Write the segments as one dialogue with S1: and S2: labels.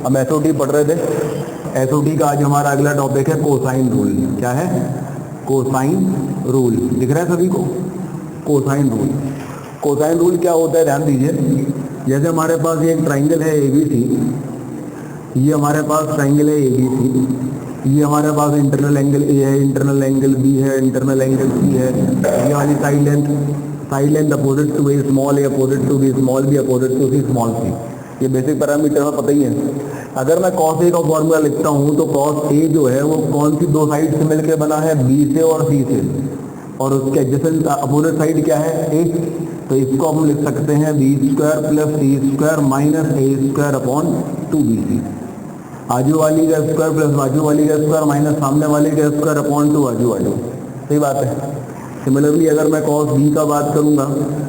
S1: हम एसओटी पढ़ रहे थे। एसओटी का आज हमारा अगला टॉपिक है कोसाइन रूल। क्या है? Cosine rule. दिख रहा है सभी को? Cosine rule. कोसाइन रूल क्या होता है ध्यान दीजिए। जैसे हमारे पास ये एक ट्राइंगल है एबीसी, ये हमारे पास ट्राइंगल है एबीसी, ये हमारे पास इंटरनल एंगल ए है, इंटरनल एंगल बी है, इंटरनल एंगल सी है, ये वाली side length opposite to A small A, opposite to B small B, opposite to C small C. ये बेसिक पैरामीटर में पता ही है। अगर मैं कॉस ए का फॉर्मूला लिखता हूँ तो कॉस ए जो है वो कौन सी दो साइड से मिलकर बना है? बी से और सी से, और उसके एडजेसेंट अपोजिट साइड क्या है? ए। तो इसको हम लिख सकते हैं B square plus c square minus a square upon 2bc। आजू वाली का स्क्वायर प्लस बाजू वाली का स्क्वायर माइनस सामने वाले का स्क्वायर अपॉन 2 आजू वाली। सही बात है। सिमिलरली अगर मैं कॉस बी का बात करूंगा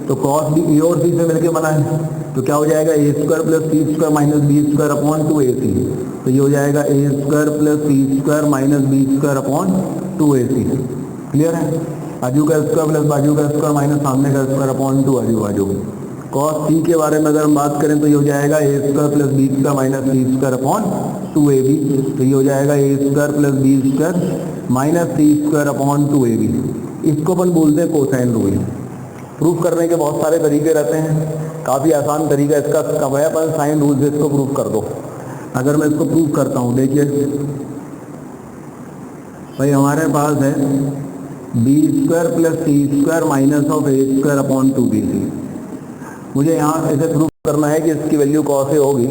S1: तो कॉस बी ए और सी से मिलकर बना है, तो क्या हो जाएगा? A square plus c square minus b square upon 2ac। तो ये हो जाएगा a square plus c square minus b square upon 2ac। Clear है? आजू का स्क्वायर प्लस बाजू का स्क्वायर माइनस सामने का स्क्वायर अपॉन 2 आजू बाजू। कॉस सी के बारे में अगर हम बात करें तो ये हो जाएगा a square plus b square minus c square upon 2ab। तो ये हो जाएगा a square plus b square minus c square upon 2ab। इसको अपन बोलते हैं कोसाइन रूल। प्रूफ करने के बहुत सारे तरीके रहते हैं, काफ़ी आसान तरीका इसका कब है, अपन साइन रूल से इसको प्रूफ कर दो। अगर मैं इसको प्रूफ करता हूँ, देखिए भाई हमारे पास है b square plus c square minus of a square upon 2bc। मुझे यहाँ ऐसे प्रूफ करना है कि इसकी वैल्यू कॉस ए होगी,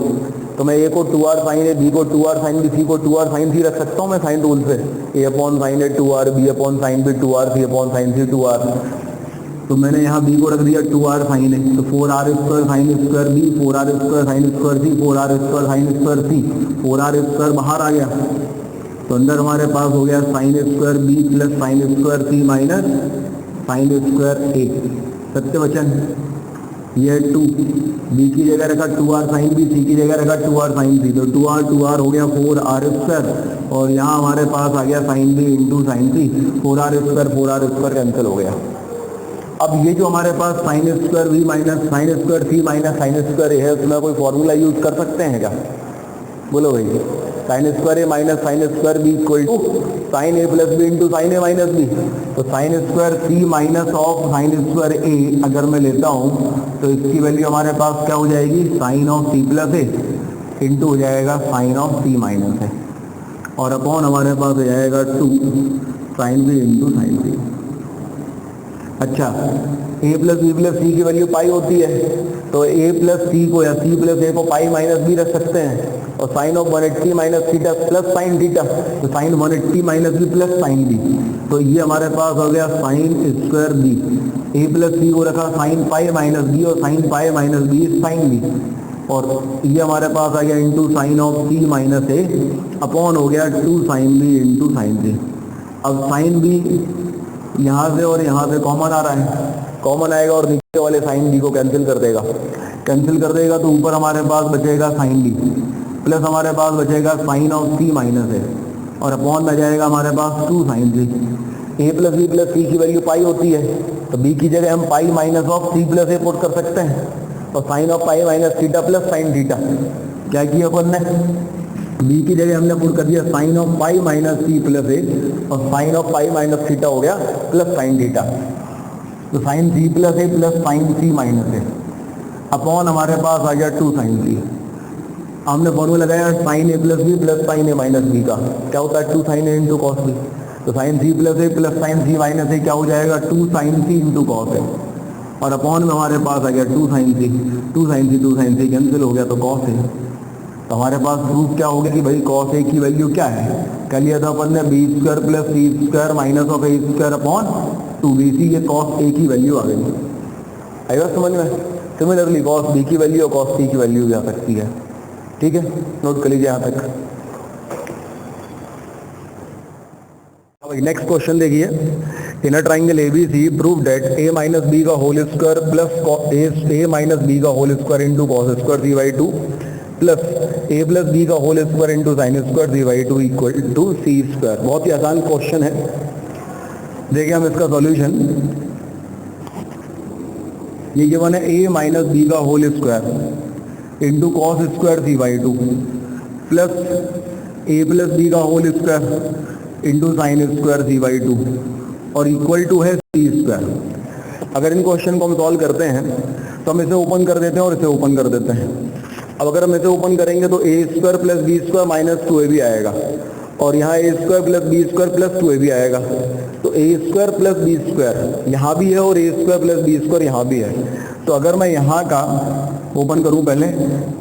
S1: तो मैं ए को 2r साइन ए, बी को 2r साइन बी, सी को 2r साइन सी रख सकता हूँ मैं साइन रूल से। A upon sine a 2r, b upon sine b 2r, c upon sine c 2r। तो मैंने यहाँ बी को रख दिया 2r साइन ए, तो 4r square sine square b, 4r square sine square c, 4r square sine square c, 4r square बाहर आ गया, तो अंदर हमारे पास हो गया sine square b plus sine square c minus sine square a. सत्य वचन। ये 2 बी की जगह रखा 2r साइन बी, सी की जगह रखा 2r साइन सी, तो 2r हो गया 4r स्क्वायर, और यहाँ हमारे पास आ गया sine b into sine c, 4r square cancel हो गया। अब ये जो हमारे पास sine square b minus sine square c minus sine square a है, उसमें कोई फॉर्मूला यूज कर सकते हैं क्या? बोलो भाई। Sine square a minus sine square b equal to sine a plus b into sine a minus b. तो sine square c minus of sine square a अगर मैं लेता हूँ तो इसकी वैल्यू हमारे पास क्या हो जाएगी? Sine of c plus a into हो जाएगा sine of c minus a, और अपॉन हमारे पास हो जाएगा 2 sine b into sine c. अच्छा, a plus b plus c की वैल्यू पाई होती है, तो ए प्लस सी को या सी प्लस ए को पाई माइनस बी रख सकते हैं, और sine of 180 minus theta plus sine theta, तो sine 180 minus b plus sine b. तो ये हमारे पास हो गया sine square b. A plus c को रखा साइन पाई माइनस बी, और sine pi minus b sine b, और ये हमारे पास आ गया into sine of c minus a, upon हो गया 2 sine b into sine c. अब साइन बी यहाँ से और यहाँ से कॉमन आ रहा है, कॉमन आएगा और नीचे वाले साइन बी को कैंसिल कर देगा, तो ऊपर हमारे पास बचेगा साइन बी प्लस हमारे पास बचेगा साइन ऑफ सी माइनस है, और अपॉन में जाएगा हमारे पास 2 साइन सी। ए प्लस बी प्लस सी की वैल्यू पाई होती है, तो बी की जगह हम pi minus of c plus a put कर सकते हैं, और sine of pi minus theta plus sine theta. क्या किया अपन ने? बी की जगह हमने पुट कर दिया sine of pi minus c plus a, और sine of pi minus theta हो गया प्लस साइन थीटा, तो sine c plus a plus sine c minus a, upon हमारे पास आ गया 2 साइन सी। हमने फॉर्मूला लगाया sign a plus b plus sign a minus b का, क्या होता है? 2 साइन ए इंटू कॉस बी। तो sine c plus a plus sine c minus ए क्या हो जाएगा? 2 sign C into cos A, और अपॉन में हमारे पास आ गया 2 साइन सी कैंसिल हो गया, तो कॉस ए। तो हमारे पास प्रूफ क्या हो गया कि भाई कॉस ए की वैल्यू क्या है? कह लिया था अपन ने b square plus c square minus of a square upon 2bc, ये कॉस ए की वैल्यू आ गई। आई बात समझ में? सिमिलरली कॉस बी की वैल्यू और कॉस सी की वैल्यू भी आ सकती है। ठीक है, नोट कर लीजिए यहाँ तक। नेक्स्ट क्वेश्चन देखिए, in a triangle ABC prove that a minus b का whole square plus a minus b का whole square into cos square 3/2 plus a plus b का whole square into sine square 3/2 equal to c square. बहुत ही आसान question है, देखिए हम इसका सॉल्यूशन। ये गिवन है ए माइनस बी का whole square into cos square 3/2, plus a plus b का whole square into sine square c by 2 और इक्वल टू है सी स्क्वायर। अगर इन क्वेश्चन को हम सॉल्व करते हैं तो हम इसे ओपन कर देते हैं और इसे ओपन कर देते हैं। अब अगर हम इसे ओपन करेंगे तो a square plus b square minus 2ab आएगा और यहाँ a square plus b square plus 2ab आएगा। तो a square plus b square यहाँ भी है और a square plus b square यहाँ भी है। तो अगर मैं यहाँ का ओपन करूँ पहले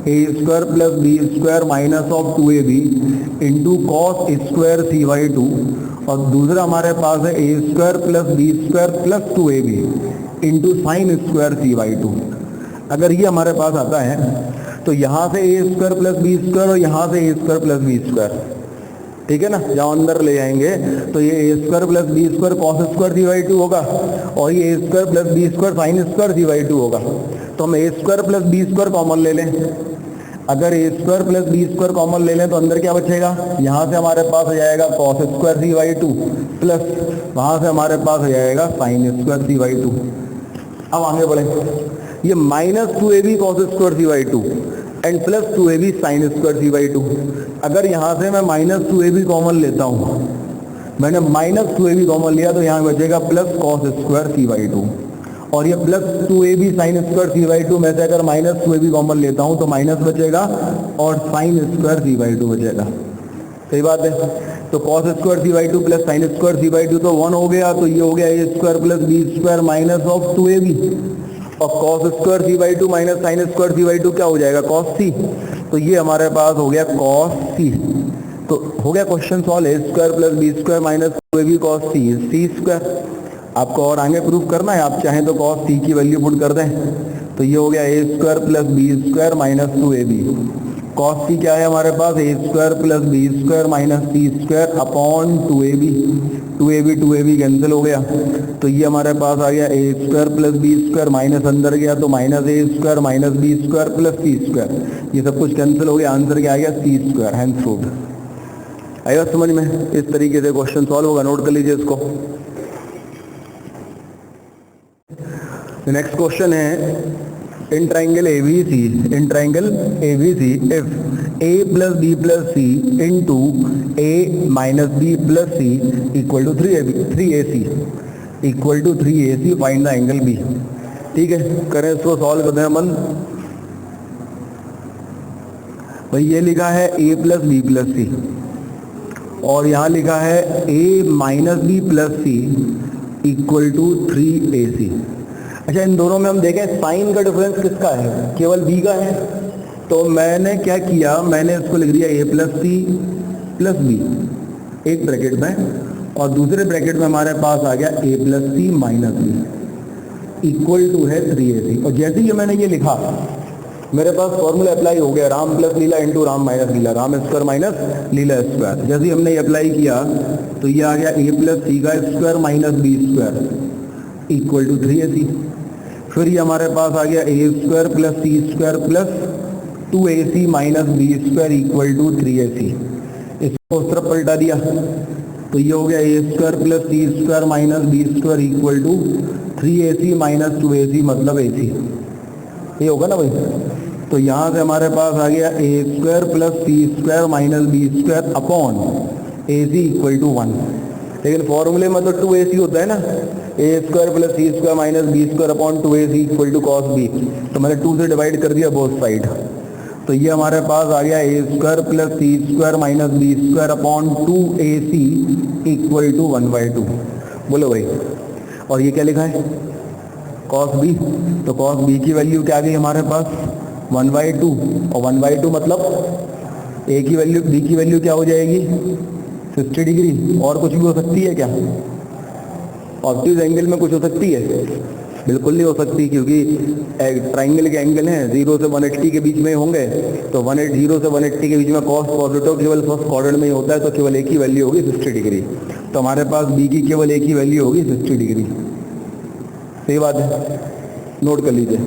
S1: a square plus b square minus of 2ab into cos square c by 2 और दूसरा हमारे पास है a square plus b square plus 2ab into sine square c by 2। अगर ये हमारे पास आता है तो यहाँ से a square plus b square और यहाँ से a square plus b square, ठीक है ना, जहाँ अंदर ले जाएंगे तो ये a square plus b square cos square c by 2 होगा और ये a square plus b square sine square c by 2 होगा। तो हम a square plus b square common ले लें। अगर a square plus b square common ले लें तो अंदर क्या बचेगा, यहाँ से हमारे पास हो जाएगा cos square c by 2 plus वहाँ से हमारे पास हो जाएगा साइन स्क्वायर सी बाई 2। अब आगे बढ़े, ये minus 2ab cos square c by 2 and plus 2ab sine square c by 2। अगर यहाँ से मैं माइनस 2ab कॉमन लेता हूँ, मैंने माइनस 2ab कॉमन लिया तो यहाँ बचेगा plus cos square c by 2 और ये plus 2ab sine square c by 2 में से अगर माइनस 2ab कॉमन लेता हूँ तो माइनस बचेगा और साइन स्क्वायर सी बाई 2 बचेगा। सही बात है। तो cos square c by 2 plus sine square c by 2 तो 1 हो गया। तो ये हो गया a square plus b square minus of 2ab और cos square c by 2 minus sine square c by 2 क्या हो जाएगा, कॉस सी। तो ये हमारे पास हो गया कॉस सी। तो हो गया question solve. A square plus b square minus 2ab cos c square. आपको और आगे प्रूफ करना है, आप चाहें तो कॉस सी की वैल्यू पुट कर दें। तो ये हो गया a square plus b square minus 2ab। Cos c क्या है हमारे पास, a square plus b square minus c square upon 2ab। 2ab cancel हो गया तो ये हमारे पास आ गया a square plus b square minus अंदर गया तो minus a square minus b square plus c square. ये सब कुछ कैंसिल हो गया, आंसर क्या आ गया सी स्क्वायर। Hence proved. आएगा समझ में? इस तरीके से क्वेश्चन सॉल्व होगा। नोट कर लीजिए इसको। नेक्स्ट क्वेश्चन है in triangle ABC, in triangle ABC if a plus b plus c into a minus b plus c equal to 3ac equal to 3ac find the angle b. ठीक है, करें इसको solve करते हैं अपन। भाई ये लिखा है a plus b plus c और यहाँ लिखा है a minus b plus c equal to 3ac। अच्छा, इन दोनों में हम देखें साइन का डिफरेंस किसका है, केवल b का है। तो मैंने क्या किया, मैंने इसको लिख दिया a plus c plus b एक ब्रैकेट में और दूसरे ब्रैकेट में हमारे पास आ गया a plus c minus b equal to है 3ac। और जैसे ही मैंने ये लिखा मेरे पास फॉर्मूला अप्लाई हो गया, राम प्लस लीला इंटू राम माइनस लीला, राम स्क्वायर माइनस लीला स्क्वायर। जैसे ही हमने ये अप्लाई किया तो ये आ गया a प्लस सी का square minus b square equal to 3ac। फिर ये हमारे पास आ गया a square plus c square plus 2ac minus b square equal to 3ac। इसको उस तरफ पलटा दिया तो ये हो गया a square plus c square minus b square equal to 3ac minus 2ac मतलब ac। ये होगा ना भाई। तो यहाँ से हमारे पास आ गया a square plus c square minus b square upon ac equal to 1। लेकिन फॉर्मूले में तो 2ac होता है ना, a square plus c square minus b square upon 2ac equal to cos b. तो मैंने 2 से डिवाइड कर दिया बोथ साइड। तो ये हमारे पास आ गया a square plus c square minus b square upon 2ac equal to 1/2। बोलो भाई। और ये क्या लिखा है, कॉस बी। तो कॉस बी की वैल्यू क्या आ गई हमारे पास 1/2 और 1/2 मतलब ए की वैल्यू बी की वैल्यू क्या हो जाएगी 60 डिग्री। और कुछ भी हो सकती है क्या, ऑब्ट्यूज एंगल में कुछ हो सकती है? बिल्कुल नहीं हो सकती, क्योंकि ट्राइंगल के एंगल हैं 0 से 180 के बीच में होंगे। तो 0 से 180 के बीच में कॉस पॉजिटिव केवल फर्स्ट क्वाड्रेंट में ही होता है, तो केवल एक ही वैल्यू होगी 60 डिग्री। तो हमारे पास बी की केवल एक ही वैल्यू होगी 60 डिग्री। सही बात है, नोट कर लीजिए।